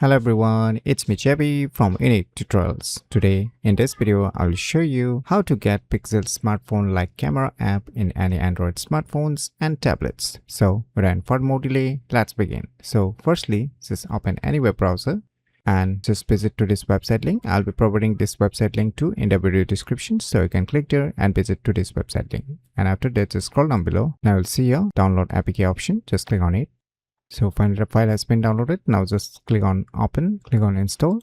Hello everyone, it's me Chevy from UniqueTutorials. Today in this video I will show you how to get Pixel smartphone like camera app in any Android smartphones and tablets. So without further more delay, let's begin. So firstly, just open any web browser and just visit to this website link. I'll be providing this website link too in the video description, so you can click there and visit to this website link. And after that, just scroll down below. Now you'll see your download APK option. Just click on it. So finally the file has been downloaded. Now just click on open, click on install.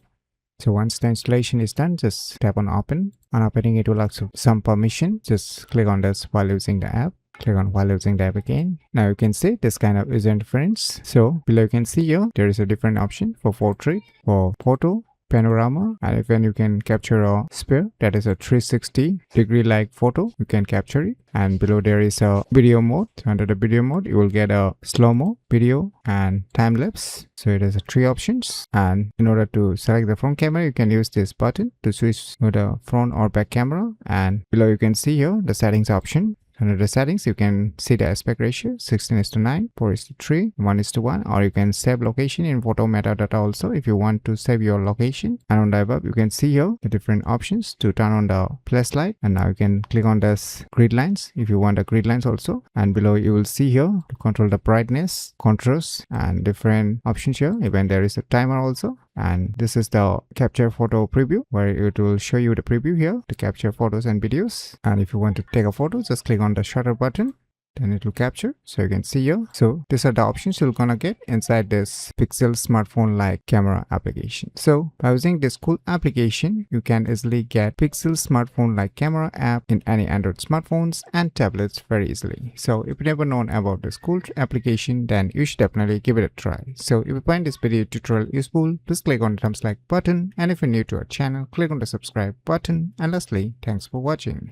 So once the installation is done, just tap on open. On opening, it will ask some permission. Just click on this while using the app. Click on while using the app again. Now you can see this kind of user interface. So below you can see here there is a different option for portrait, for photo, panorama, and even you can capture a sphere, that is a 360 degree like photo, you can capture it. And below there is a video mode. Under the video mode you will get a slow-mo video and time-lapse. So it has three options, and in order to select the front camera you can use this button to switch to the front or back camera. And below you can see here the settings option. Under the settings, you can see the aspect ratio 16:9, 4:3, 1:1, or you can save location in photo metadata also if you want to save your location. And on the above, you can see here the different options to turn on the flashlight. And now you can click on this grid lines if you want the grid lines also. And below you will see here to control the brightness, contrast, and different options here. Even there is a timer also. And this is the capture photo preview, where it will show you the preview here to capture photos and videos. And if you want to take a photo, just click on the shutter button, then it will capture. So you can see here. So these are the options you're gonna get inside this Pixel smartphone like camera application. So by using this cool application, you can easily get Pixel smartphone like camera app in any Android smartphones and tablets very easily. So if you never known about this cool application, then you should definitely give it a try. So if you find this video tutorial useful, please click on the thumbs like button, and if you're new to our channel, click on the subscribe button. And lastly, thanks for watching.